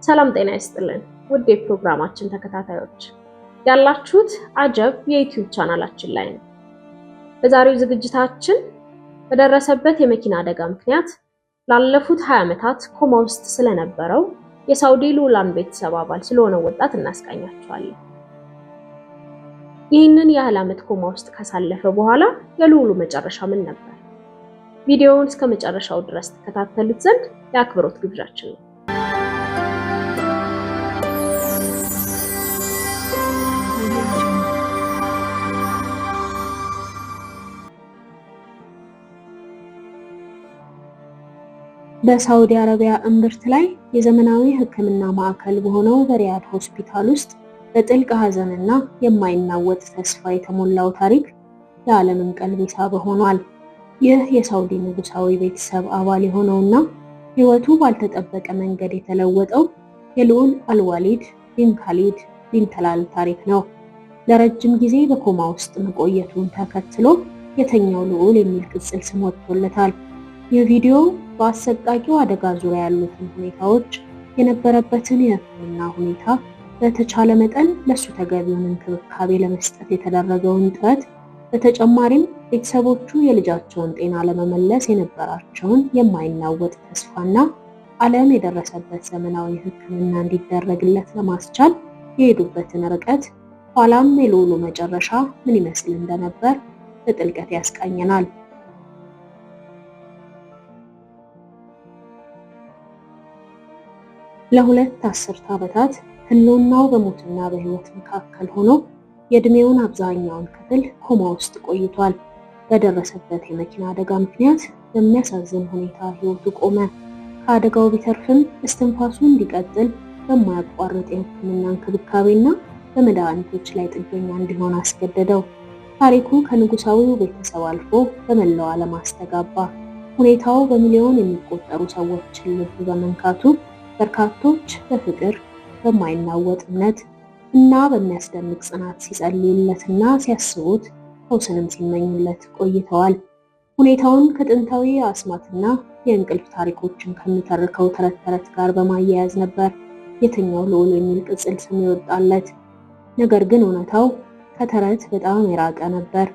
ሰላም ጤና ይስጥልን ውድ የፕሮግራማችን ተከታታዮች ያላችሁት አጀብ የዩቲዩብ ቻናላችን ላይ ነው። በዛሬው ዝግጅታችን በደረሰበት የመኪና አደጋ ምክንያት ላለፉት 20 ዓመታት ኮማ ውስጥ ስለነበረው የሳውዲ ልዑላን ቤተሰብ አባል ስለሆነ ወጣት እናስቃኛችኋለን። ይህንን ያህል ዓመት ኮማ ውስጥ ካሳለፈ በኋላ የልዑሉ መጨረሻ ምን ነበር? ቪዲዮውን እስከ መጨረሻው ድረስ ተከታተሉት ዘንድ የአክብሮት ግብዣችን ነው። በሳውዲ አረቢያ እምብርት ላይ የዘመናዊ ሕክምና ማዕከል በሆነው በሪያድ ሆስፒታል ውስጥ በጥልቅ ሐዘንና የማይናወጥ ተስፋ የተሞላው ታሪክ የዓለምን ቀልብ የሳበ ሆኗል። ይህ የሳውዲ ንጉሳዊ ቤተሰብ አባል የሆነውና ሕይወቱ ባልተጠበቀ መንገድ የተለወጠው የልዑል አልዋሊድ ቢን ካሊድ ቢን ተላል ታሪክ ነው። ለረጅም ጊዜ በኮማ ውስጥ መቆየቱን ተከትሎ የተኛው ልዑል የሚል ቅጽል ስም ወጥቶለታል። ይህ ቪዲዮ በአሰቃቂው አደጋ ዙሪያ ያሉትን ሁኔታዎች፣ የነበረበትን የሕክምና ሁኔታ፣ በተቻለ መጠን ለሱ ተገቢውን እንክብካቤ ለመስጠት የተደረገውን ጥረት፣ በተጨማሪም ቤተሰቦቹ የልጃቸውን ጤና ለመመለስ የነበራቸውን የማይናወጥ ተስፋና ዓለም የደረሰበት ዘመናዊ ሕክምና እንዲደረግለት ለማስቻል የሄዱበትን ርቀት፣ ኋላም የልዑሉ መጨረሻ ምን ይመስል እንደነበር በጥልቀት ያስቃኘናል። ለሁለት አስርት ዓመታት ህልውናው በሞትና በህይወት መካከል ሆኖ የእድሜውን አብዛኛውን ክፍል ኮማ ውስጥ ቆይቷል። በደረሰበት የመኪና አደጋ ምክንያት በሚያሳዝን ሁኔታ ህይወቱ ቆመ። ከአደጋው ቢተርፍም እስትንፋሱ እንዲቀጥል በማያቋርጥ የሕክምና እንክብካቤና በመድኃኒቶች ላይ ጥገኛ እንዲሆን አስገደደው። ታሪኩ ከንጉሳዊው ቤተሰብ አልፎ በመላው ዓለም አስተጋባ። ሁኔታው በሚሊዮን የሚቆጠሩ ሰዎችን ልብ በመንካቱ በርካቶች በፍቅር፣ በማይናወጥ እምነት እና በሚያስደንቅ ጽናት ሲጸልዩለትና ሲያስቡት ፈውስንም ሲመኙለት ቆይተዋል። ሁኔታውን ከጥንታዊ አስማትና የእንቅልፍ ታሪኮችን ከሚተርከው ተረት ተረት ጋር በማያያዝ ነበር የተኛው ልዑል የሚል ቅጽል ስም ይወጣለት። ነገር ግን እውነታው ከተረት በጣም የራቀ ነበር።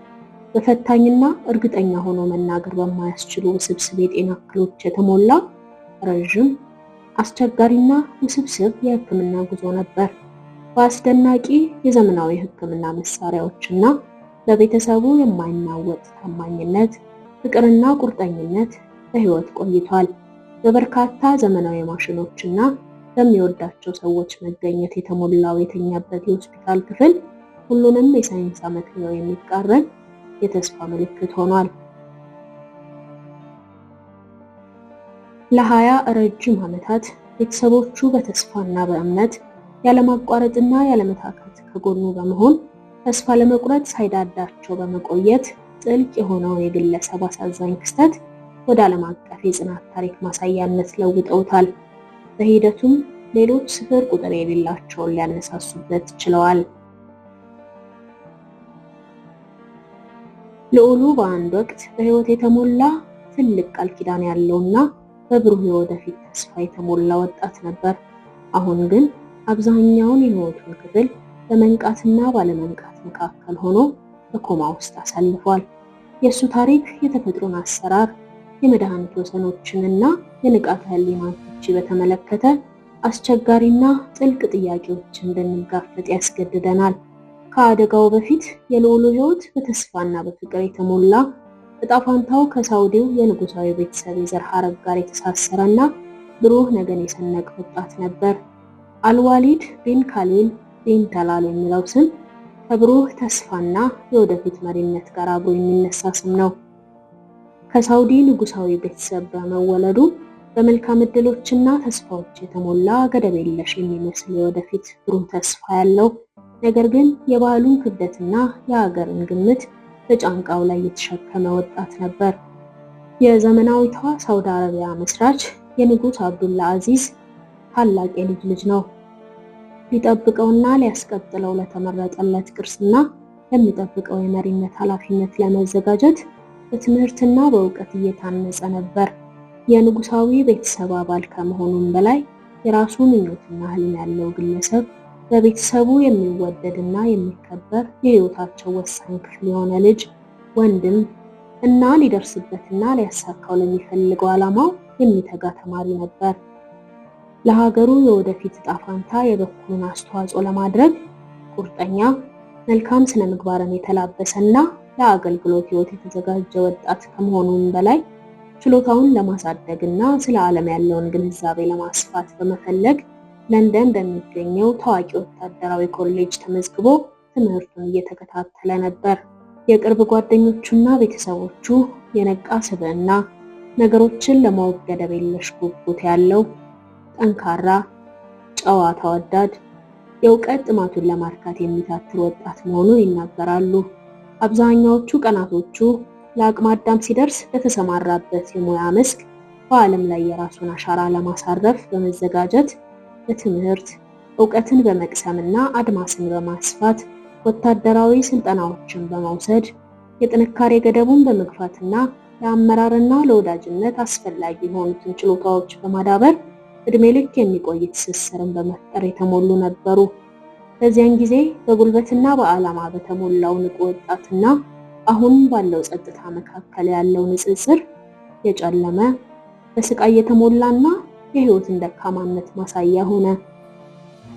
በፈታኝና እርግጠኛ ሆኖ መናገር በማያስችሉ ውስብስብ የጤና እክሎች የተሞላ ረዥም፣ አስቸጋሪና ውስብስብ የሕክምና ጉዞ ነበር። በአስደናቂ የዘመናዊ ሕክምና መሳሪያዎችና ለቤተሰቡ የማይናወጥ ታማኝነት፣ ፍቅርና ቁርጠኝነት በሕይወት ቆይቷል። በበርካታ ዘመናዊ ማሽኖችና በሚወዳቸው ሰዎች መገኘት የተሞላው የተኛበት የሆስፒታል ክፍል ሁሉንም የሳይንስ አመክንዮ የሚቃረን የተስፋ ምልክት ሆኗል። ለ20 ረጅም ዓመታት ቤተሰቦቹ በተስፋና በእምነት ያለማቋረጥና ያለመታከት ከጎኑ በመሆን ተስፋ ለመቁረጥ ሳይዳዳቸው በመቆየት ጥልቅ የሆነውን የግለሰብ አሳዛኝ ክስተት ወደ ዓለም አቀፍ የጽናት ታሪክ ማሳያነት ለውጠውታል። በሂደቱም ሌሎች ስፍር ቁጥር የሌላቸውን ሊያነሳሱበት ችለዋል። ልዑሉ በአንድ ወቅት በሕይወት የተሞላ ትልቅ ቃል ኪዳን ያለውና በብሩህ የወደፊት ተስፋ የተሞላ ወጣት ነበር። አሁን ግን አብዛኛውን የሕይወቱን ክፍል በመንቃትና ባለመንቃት መካከል ሆኖ በኮማ ውስጥ አሳልፏል። የእሱ ታሪክ የተፈጥሮን አሰራር፣ የመድኃኒት ወሰኖችንና የንቃተ ህሊናን ፍቺ በተመለከተ አስቸጋሪና ጥልቅ ጥያቄዎችን እንድንጋፈጥ ያስገድደናል። ከአደጋው በፊት የልዑሉ ሕይወት በተስፋና በፍቅር የተሞላ፣ ዕጣ ፈንታው ከሳውዲው የንጉሳዊ ቤተሰብ የዘር ሐረግ ጋር የተሳሰረና ብሩህ ነገን የሰነቀ ወጣት ነበር። አልዋሊድ ቢን ካሊድ ቢን ተላል የሚለው ስም ከብሩህ ተስፋና የወደፊት መሪነት ጋር አብሮ የሚነሳ ስም ነው። ከሳውዲ ንጉሳዊ ቤተሰብ በመወለዱ በመልካም ዕድሎችና ተስፋዎች የተሞላ ገደብ የለሽ የሚመስል የወደፊት ብሩህ ተስፋ ያለው፣ ነገር ግን የባህሉን ክብደትና የሀገርን ግምት በጫንቃው ላይ የተሸከመ ወጣት ነበር። የዘመናዊቷ ሳውዲ አረቢያ መስራች የንጉስ አብዱላ አዚዝ ታላቅ የልጅ ልጅ ነው። ሊጠብቀውና ሊያስቀጥለው ለተመረጠለት ቅርስና ለሚጠብቀው የመሪነት ኃላፊነት ለመዘጋጀት በትምህርትና በእውቀት እየታነጸ ነበር። የንጉሳዊ ቤተሰብ አባል ከመሆኑም በላይ የራሱ ምኞትና ህልም ያለው ግለሰብ በቤተሰቡ የሚወደድና የሚከበር የህይወታቸው ወሳኝ ክፍል የሆነ ልጅ፣ ወንድም እና ሊደርስበትና ሊያሳካው ለሚፈልገው ዓላማው የሚተጋ ተማሪ ነበር። ለሀገሩ የወደፊት ዕጣ ፈንታ የበኩሉን አስተዋጽኦ ለማድረግ ቁርጠኛ፣ መልካም ስነ ምግባርን የተላበሰና ለአገልግሎት ህይወት የተዘጋጀ ወጣት ከመሆኑም በላይ ችሎታውን ለማሳደግና ስለ ዓለም ያለውን ግንዛቤ ለማስፋት በመፈለግ ለንደን በሚገኘው ታዋቂ ወታደራዊ ኮሌጅ ተመዝግቦ ትምህርቱን እየተከታተለ ነበር። የቅርብ ጓደኞቹና ቤተሰቦቹ የነቃ ስብዕና፣ ነገሮችን ለማወቅ ገደብ የለሽ ጉጉት ያለው፣ ጠንካራ፣ ጨዋ፣ ተወዳጅ፣ የእውቀት ጥማቱን ለማርካት የሚታትር ወጣት መሆኑን ይናገራሉ። አብዛኛዎቹ ቀናቶቹ ለአቅመ አዳም ሲደርስ በተሰማራበት የሙያ መስክ በዓለም ላይ የራሱን አሻራ ለማሳረፍ በመዘጋጀት በትምህርት እውቀትን በመቅሰምና አድማስን በማስፋት ወታደራዊ ስልጠናዎችን በመውሰድ የጥንካሬ ገደቡን በመግፋትና ለአመራርና ለወዳጅነት አስፈላጊ የሆኑትን ችሎታዎች በማዳበር እድሜ ልክ የሚቆይ ትስስርን በመፍጠር የተሞሉ ነበሩ። በዚያን ጊዜ በጉልበትና በዓላማ በተሞላው ንቁ ወጣትና አሁን ባለው ጸጥታ መካከል ያለው ንጽጽር የጨለመ፣ በስቃይ የተሞላና የህይወትን ደካማነት ማሳያ ሆነ።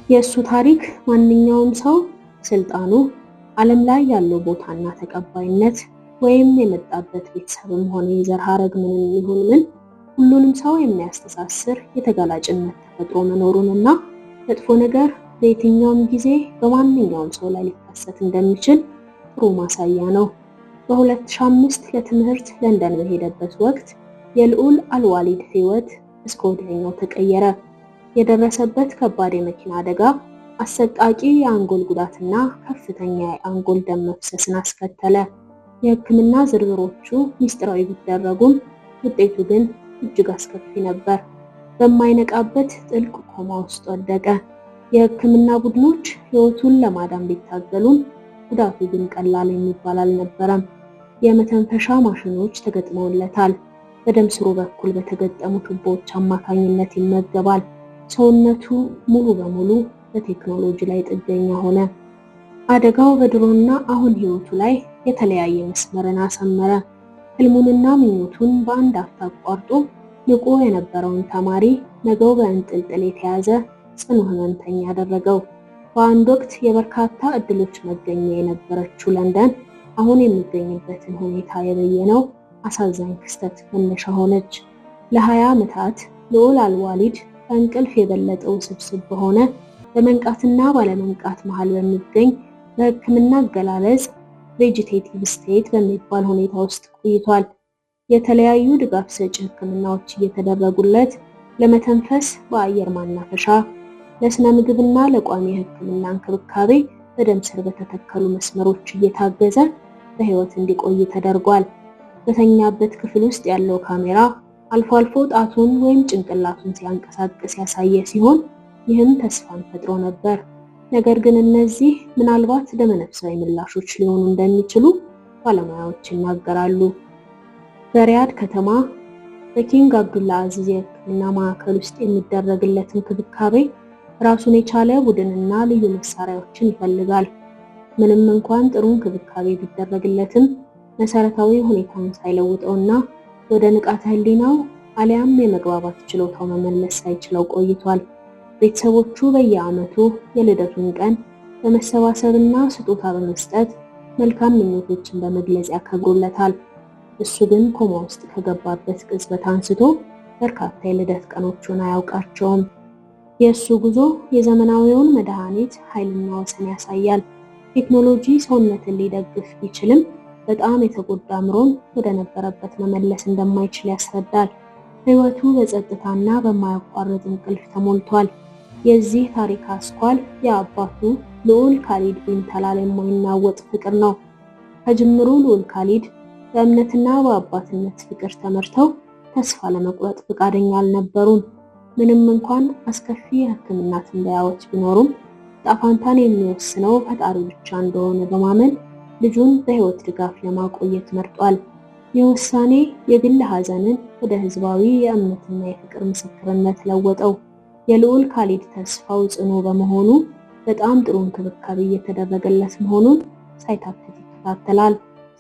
የእሱ ታሪክ ማንኛውም ሰው ስልጣኑ፣ ዓለም ላይ ያለው ቦታና ተቀባይነት ወይም የመጣበት ቤተሰብም ሆነ የዘር ሐረግ ምንም ይሁን ምን ሁሉንም ሰው የሚያስተሳስር የተጋላጭነት ተፈጥሮ መኖሩንና መጥፎ ነገር በየትኛውም ጊዜ በማንኛውም ሰው ላይ ሊከሰት እንደሚችል ጥሩ ማሳያ ነው። በ2005 ለትምህርት ለንደን በሄደበት ወቅት የልዑል አልዋሊድ ህይወት እስከ ወዲያኛው ተቀየረ። የደረሰበት ከባድ የመኪና አደጋ አሰቃቂ የአንጎል ጉዳትና ከፍተኛ የአንጎል ደም መፍሰስን አስከተለ። የሕክምና ዝርዝሮቹ ሚስጥራዊ ቢደረጉም ውጤቱ ግን እጅግ አስከፊ ነበር። በማይነቃበት ጥልቅ ኮማ ውስጥ ወደቀ። የሕክምና ቡድኖች ህይወቱን ለማዳን ቢታገሉም ጉዳቱ ግን ቀላል የሚባል አልነበረም። የመተንፈሻ ማሽኖች ተገጥመውለታል። በደም ስሩ በኩል በተገጠሙ ቱቦዎች አማካኝነት ይመገባል። ሰውነቱ ሙሉ በሙሉ በቴክኖሎጂ ላይ ጥገኛ ሆነ። አደጋው በድሮና አሁን ህይወቱ ላይ የተለያየ መስመርን አሰመረ። ህልሙንና ምኞቱን በአንድ አፍታ አቋርጦ ንቁ የነበረውን ተማሪ ነገው በእንጥልጥል የተያዘ ጽኑ ህመምተኛ ያደረገው። በአንድ ወቅት የበርካታ እድሎች መገኛ የነበረችው ለንደን አሁን የሚገኝበትን ሁኔታ የበየነው አሳዛኝ ክስተት መነሻ ሆነች። ለ20 ዓመታት ልዑል አልዋሊድ ከእንቅልፍ የበለጠ ውስብስብ በሆነ በመንቃትና ባለመንቃት መሃል በሚገኝ በሕክምና አገላለጽ ቬጂቴቲቭ ስቴት በሚባል ሁኔታ ውስጥ ቆይቷል። የተለያዩ ድጋፍ ሰጪ ሕክምናዎች እየተደረጉለት ለመተንፈስ በአየር ማናፈሻ፣ ለስነ ምግብና ለቋሚ የሕክምና እንክብካቤ በደም ስር በተተከሉ መስመሮች እየታገዘ በህይወት እንዲቆይ ተደርጓል። በተኛበት ክፍል ውስጥ ያለው ካሜራ አልፎ አልፎ ጣቱን ወይም ጭንቅላቱን ሲያንቀሳቅስ ያሳየ ሲሆን ይህም ተስፋን ፈጥሮ ነበር። ነገር ግን እነዚህ ምናልባት ደመነፍሳዊ ምላሾች ሊሆኑ እንደሚችሉ ባለሙያዎች ይናገራሉ። በሪያድ ከተማ በኪንግ አብዱላ አዚዝ የሕክምና ማዕከል ውስጥ የሚደረግለት እንክብካቤ ራሱን የቻለ ቡድንና ልዩ መሳሪያዎችን ይፈልጋል። ምንም እንኳን ጥሩ እንክብካቤ ቢደረግለትም መሰረታዊ ሁኔታውን ሳይለውጠውና ወደ ንቃተ ህሊናው አሊያም የመግባባት ችሎታው መመለስ ሳይችለው ቆይቷል። ቤተሰቦቹ በየዓመቱ የልደቱን ቀን በመሰባሰብና ስጦታ በመስጠት መልካም ምኞቶችን በመግለጽ ያከብሩለታል። እሱ ግን ኮማ ውስጥ ከገባበት ቅጽበት አንስቶ በርካታ የልደት ቀኖቹን አያውቃቸውም። የእሱ ጉዞ የዘመናዊውን መድኃኒት ኃይልና ወሰን ያሳያል። ቴክኖሎጂ ሰውነትን ሊደግፍ ቢችልም በጣም የተጎዳ አእምሮን ወደ ነበረበት መመለስ እንደማይችል ያስረዳል። ህይወቱ በጸጥታና በማያቋርጥ እንቅልፍ ተሞልቷል። የዚህ ታሪክ አስኳል የአባቱ ልዑል ካሊድ ቢን ተላል የማይናወጥ ፍቅር ነው። ከጅምሩ ልዑል ካሊድ በእምነትና በአባትነት ፍቅር ተመርተው ተስፋ ለመቁረጥ ፈቃደኛ አልነበሩም። ምንም እንኳን አስከፊ የሕክምና ትንበያዎች ቢኖሩም ጣፋንታን የሚወስነው ፈጣሪ ብቻ እንደሆነ በማመን ልጁን በህይወት ድጋፍ ለማቆየት መርጧል። ይህ ውሳኔ የግል ሐዘንን ወደ ህዝባዊ የእምነትና የፍቅር ምስክርነት ለወጠው። የልዑል ካሊድ ተስፋው ጽኑ በመሆኑ በጣም ጥሩ እንክብካቤ እየተደረገለት መሆኑን ሳይታክት ይከታተላል።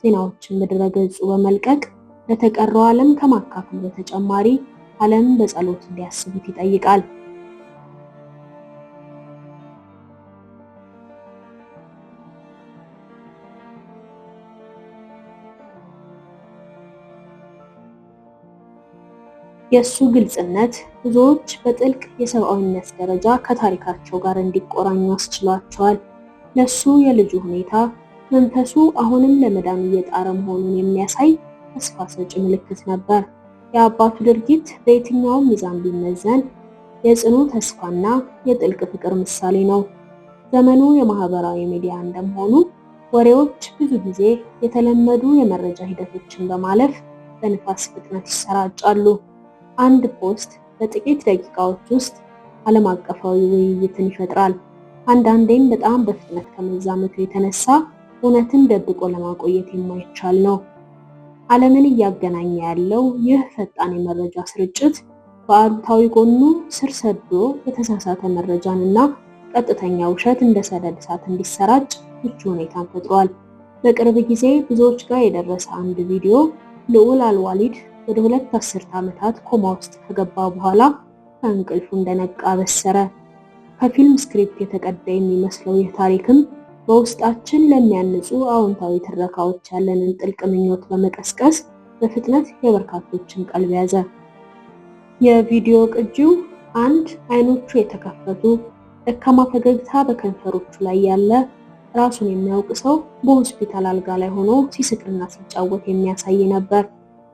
ዜናዎችን በድረገጹ በመልቀቅ ለተቀረው ዓለም ከማካፈል በተጨማሪ ዓለም በጸሎት እንዲያስቡት ይጠይቃል። የእሱ ግልጽነት ብዙዎች በጥልቅ የሰብአዊነት ደረጃ ከታሪካቸው ጋር እንዲቆራኙ አስችሏቸዋል። ለሱ የልጁ ሁኔታ መንፈሱ አሁንም ለመዳን እየጣረ መሆኑን የሚያሳይ ተስፋ ሰጪ ምልክት ነበር። የአባቱ ድርጊት በየትኛውም ሚዛን ቢመዘን የጽኑ ተስፋና የጥልቅ ፍቅር ምሳሌ ነው። ዘመኑ የማህበራዊ ሚዲያ እንደመሆኑ ወሬዎች ብዙ ጊዜ የተለመዱ የመረጃ ሂደቶችን በማለፍ በንፋስ ፍጥነት ይሰራጫሉ። አንድ ፖስት በጥቂት ደቂቃዎች ውስጥ ዓለም አቀፋዊ ውይይትን ይፈጥራል። አንዳንዴም በጣም በፍጥነት ከመዛመቱ የተነሳ እውነትን ደብቆ ለማቆየት የማይቻል ነው። ዓለምን እያገናኘ ያለው ይህ ፈጣን የመረጃ ስርጭት በአሉታዊ ጎኑ ስር ሰዶ የተሳሳተ መረጃንና ቀጥተኛ ውሸት እንደ ሰደድ እሳት እንዲሰራጭ ምቹ ሁኔታን ፈጥሯል። በቅርብ ጊዜ ብዙዎች ጋር የደረሰ አንድ ቪዲዮ ልዑል አልዋሊድ ወደ 2 አስርት ዓመታት ኮማ ውስጥ ከገባ በኋላ ከእንቅልፉ እንደነቃ በሰረ። ከፊልም ስክሪፕት የተቀዳ የሚመስለው ይህ ታሪክም በውስጣችን ለሚያንጹ አዎንታዊ ትረካዎች ያለንን ጥልቅ ምኞት በመቀስቀስ በፍጥነት የበርካቶችን ቀልብ ያዘ። የቪዲዮ ቅጂው አንድ አይኖቹ የተከፈቱ ደካማ ፈገግታ በከንፈሮቹ ላይ ያለ ራሱን የሚያውቅ ሰው በሆስፒታል አልጋ ላይ ሆኖ ሲስቅና ሲጫወት የሚያሳይ ነበር።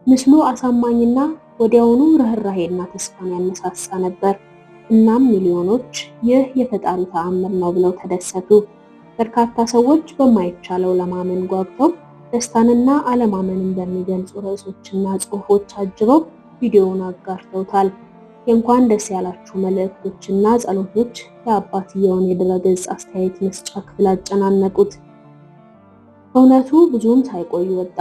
ምስሉ አሳማኝና ወዲያውኑ ርህራሄና ተስፋን ያነሳሳ ነበር። እናም ሚሊዮኖች ይህ የፈጣሪ ተአምር ነው ብለው ተደሰቱ። በርካታ ሰዎች በማይቻለው ለማመን ጓጉተው ደስታንና አለማመንን በሚገልጹ ርዕሶችና ጽሑፎች አጅበው ቪዲዮውን አጋርተውታል። የእንኳን ደስ ያላችሁ መልእክቶችና ጸሎቶች የአባትየውን የድረገጽ አስተያየት መስጫ ክፍል አጨናነቁት። እውነቱ ብዙም ሳይቆይ ወጣ።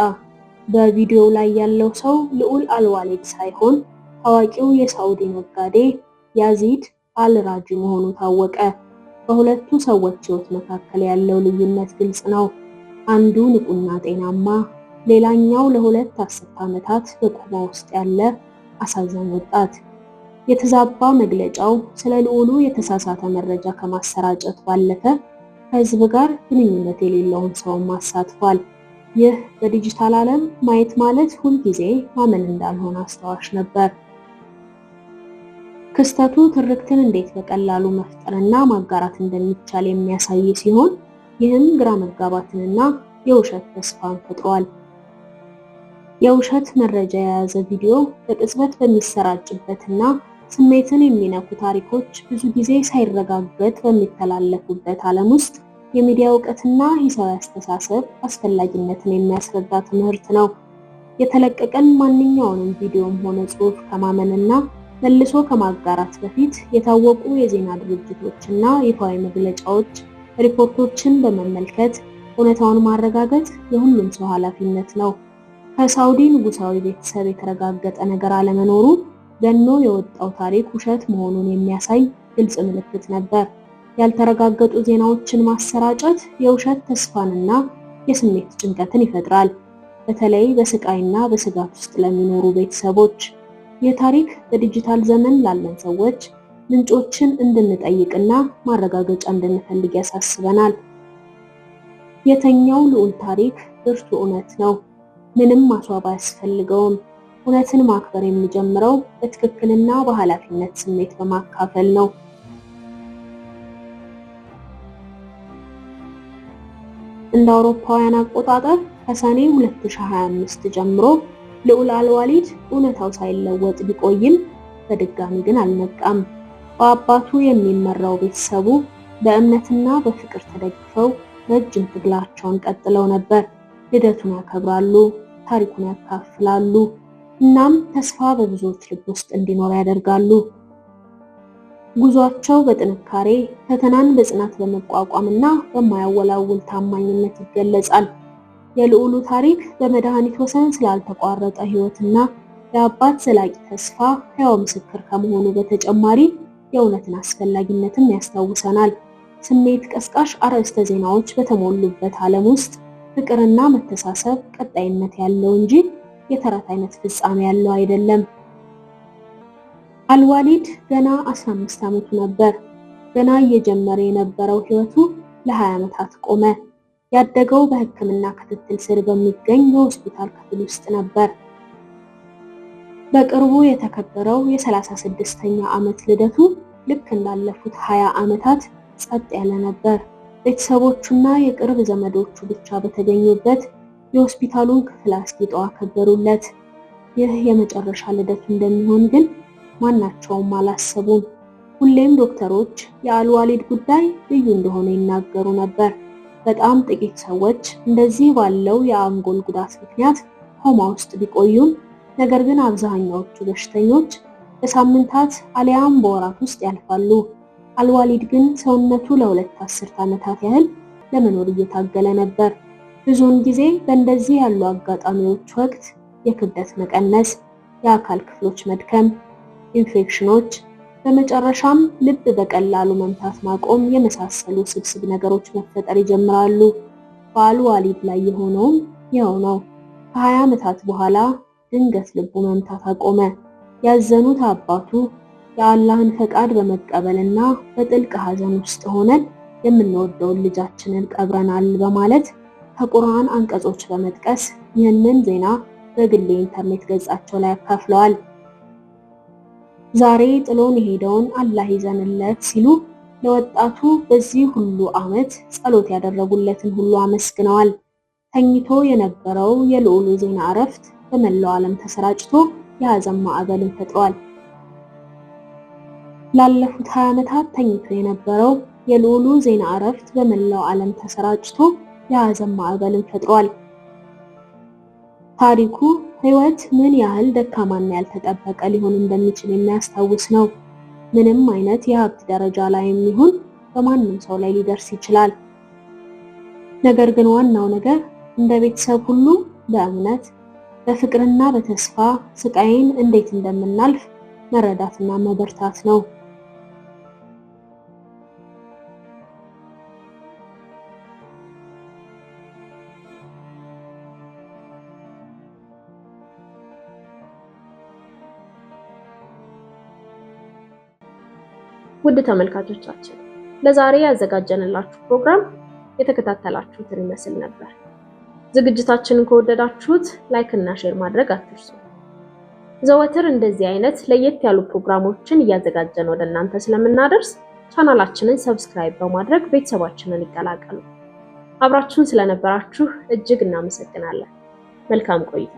በቪዲዮው ላይ ያለው ሰው ልዑል አልዋሊድ ሳይሆን ታዋቂው የሳውዲ ነጋዴ ያዚድ አልራጂ መሆኑ ታወቀ። በሁለቱ ሰዎች ሕይወት መካከል ያለው ልዩነት ግልጽ ነው። አንዱ ንቁና ጤናማ፣ ሌላኛው ለ2 አስርት ዓመታት በኮማ ውስጥ ያለ አሳዛኝ ወጣት። የተዛባ መግለጫው ስለ ልዑሉ የተሳሳተ መረጃ ከማሰራጨት ባለፈ ከህዝብ ጋር ግንኙነት የሌለውን ሰው አሳትፏል። ይህ በዲጂታል ዓለም ማየት ማለት ሁልጊዜ ማመን እንዳልሆነ አስታዋሽ ነበር። ክስተቱ ትርክትን እንዴት በቀላሉ መፍጠርና ማጋራት እንደሚቻል የሚያሳይ ሲሆን ይህም ግራ መጋባትንና የውሸት ተስፋን ፈጥሯል። የውሸት መረጃ የያዘ ቪዲዮ በቅጽበት በሚሰራጭበትና ስሜትን የሚነኩ ታሪኮች ብዙ ጊዜ ሳይረጋገጥ በሚተላለፉበት ዓለም ውስጥ የሚዲያ ዕውቀትና ሂሳዊ አስተሳሰብ አስፈላጊነትን የሚያስረዳ ትምህርት ነው። የተለቀቀን ማንኛውንም ቪዲዮም ሆነ ጽሑፍ ከማመንና መልሶ ከማጋራት በፊት የታወቁ የዜና ድርጅቶችና ይፋዊ መግለጫዎች ሪፖርቶችን በመመልከት እውነታውን ማረጋገጥ የሁሉም ሰው ኃላፊነት ነው። ከሳውዲ ንጉሳዊ ቤተሰብ የተረጋገጠ ነገር አለመኖሩ ገኖ የወጣው ታሪክ ውሸት መሆኑን የሚያሳይ ግልጽ ምልክት ነበር። ያልተረጋገጡ ዜናዎችን ማሰራጨት የውሸት ተስፋንና የስሜት ጭንቀትን ይፈጥራል፣ በተለይ በስቃይና በስጋት ውስጥ ለሚኖሩ ቤተሰቦች። ይህ ታሪክ በዲጂታል ዘመን ላለን ሰዎች ምንጮችን እንድንጠይቅና ማረጋገጫ እንድንፈልግ ያሳስበናል። የተኛው ልዑል ታሪክ ብርቱ እውነት ነው። ምንም ማስዋብ አያስፈልገውም። እውነትን ማክበር የሚጀምረው በትክክልና በኃላፊነት ስሜት በማካፈል ነው። እንደ አውሮፓውያን አቆጣጠር ከሰኔ 2025 ጀምሮ ልዑል አልዋሊድ እውነታው ሳይለወጥ ቢቆይም በድጋሚ ግን አልነቃም። በአባቱ የሚመራው ቤተሰቡ በእምነትና በፍቅር ተደግፈው ረጅም ትግላቸውን ቀጥለው ነበር። ልደቱን ያከብራሉ፣ ታሪኩን ያካፍላሉ፣ እናም ተስፋ በብዙዎች ልብ ውስጥ እንዲኖር ያደርጋሉ። ጉዟቸው በጥንካሬ ፈተናን በጽናት በመቋቋምና በማያወላውል ታማኝነት ይገለጻል። የልዑሉ ታሪክ በመድኃኒት ወሰን ስላልተቋረጠ ሕይወትና የአባት ዘላቂ ተስፋ ሕያው ምስክር ከመሆኑ በተጨማሪ የእውነትን አስፈላጊነትም ያስታውሰናል። ስሜት ቀስቃሽ አርዕስተ ዜናዎች በተሞሉበት ዓለም ውስጥ ፍቅርና መተሳሰብ ቀጣይነት ያለው እንጂ የተረት አይነት ፍጻሜ ያለው አይደለም። አልዋሊድ ገና 15 ዓመቱ ነበር። ገና እየጀመረ የነበረው ህይወቱ ለ20 ዓመታት ቆመ። ያደገው በሕክምና ክትትል ስር በሚገኝ የሆስፒታል ክፍል ውስጥ ነበር። በቅርቡ የተከበረው የ36ኛ ዓመት ልደቱ ልክ እንዳለፉት 20 ዓመታት ጸጥ ያለ ነበር። ቤተሰቦቹና የቅርብ ዘመዶቹ ብቻ በተገኙበት የሆስፒታሉን ክፍል አስጊጠው አከበሩለት። ይህ የመጨረሻ ልደቱ እንደሚሆን ግን ማናቸውም አላሰቡም። ሁሌም ዶክተሮች የአልዋሊድ ጉዳይ ልዩ እንደሆነ ይናገሩ ነበር። በጣም ጥቂት ሰዎች እንደዚህ ባለው የአንጎል ጉዳት ምክንያት ኮማ ውስጥ ቢቆዩም፣ ነገር ግን አብዛኛዎቹ በሽተኞች በሳምንታት አሊያም በወራት ውስጥ ያልፋሉ። አልዋሊድ ግን ሰውነቱ ለ2 አስርት ዓመታት ያህል ለመኖር እየታገለ ነበር። ብዙውን ጊዜ በእንደዚህ ያሉ አጋጣሚዎች ወቅት የክብደት መቀነስ፣ የአካል ክፍሎች መድከም፣ ኢንፌክሽኖች፣ በመጨረሻም ልብ በቀላሉ መምታት ማቆም የመሳሰሉ ስብስብ ነገሮች መፈጠር ይጀምራሉ። በአልዋሊድ ላይ የሆነውም ይኸው ነው። ከ20 ዓመታት በኋላ ድንገት ልቡ መምታት አቆመ። ያዘኑት አባቱ የአላህን ፈቃድ በመቀበልና በጥልቅ ሐዘን ውስጥ ሆነን የምንወደውን ልጃችንን ቀብረናል በማለት ከቁርአን አንቀጾች በመጥቀስ ይህንን ዜና በግል ኢንተርኔት ገጻቸው ላይ አካፍለዋል። ዛሬ ጥሎን የሄደውን አላህ ይዘንለት ሲሉ ለወጣቱ በዚህ ሁሉ ዓመት ጸሎት ያደረጉለትን ሁሉ አመስግነዋል። ተኝቶ የነበረው የልዑሉ ዜና እረፍት በመላው ዓለም ተሰራጭቶ የሐዘን ማዕበልን ፈጥሯል። ላለፉት 20 ዓመታት ተኝቶ የነበረው የልዑሉ ዜና እረፍት በመላው ዓለም ተሰራጭቶ የሐዘን ማዕበልን ፈጥሯል። ታሪኩ ህይወት ምን ያህል ደካማና ያልተጠበቀ ሊሆን እንደሚችል የሚያስታውስ ነው። ምንም አይነት የሀብት ደረጃ ላይ የሚሆን በማንም ሰው ላይ ሊደርስ ይችላል። ነገር ግን ዋናው ነገር እንደ ቤተሰብ ሁሉ በእምነት በፍቅርና በተስፋ ስቃይን እንዴት እንደምናልፍ መረዳትና መበርታት ነው። ውድ ተመልካቾቻችን ለዛሬ ያዘጋጀንላችሁ ፕሮግራም የተከታተላችሁትን ይመስል ነበር። ዝግጅታችንን ከወደዳችሁት ላይክ እና ሼር ማድረግ አትርሱ። ዘወትር እንደዚህ አይነት ለየት ያሉ ፕሮግራሞችን እያዘጋጀን ወደ እናንተ ስለምናደርስ ቻናላችንን ሰብስክራይብ በማድረግ ቤተሰባችንን ይቀላቀሉ። አብራችሁን ስለነበራችሁ እጅግ እናመሰግናለን። መልካም ቆይታ።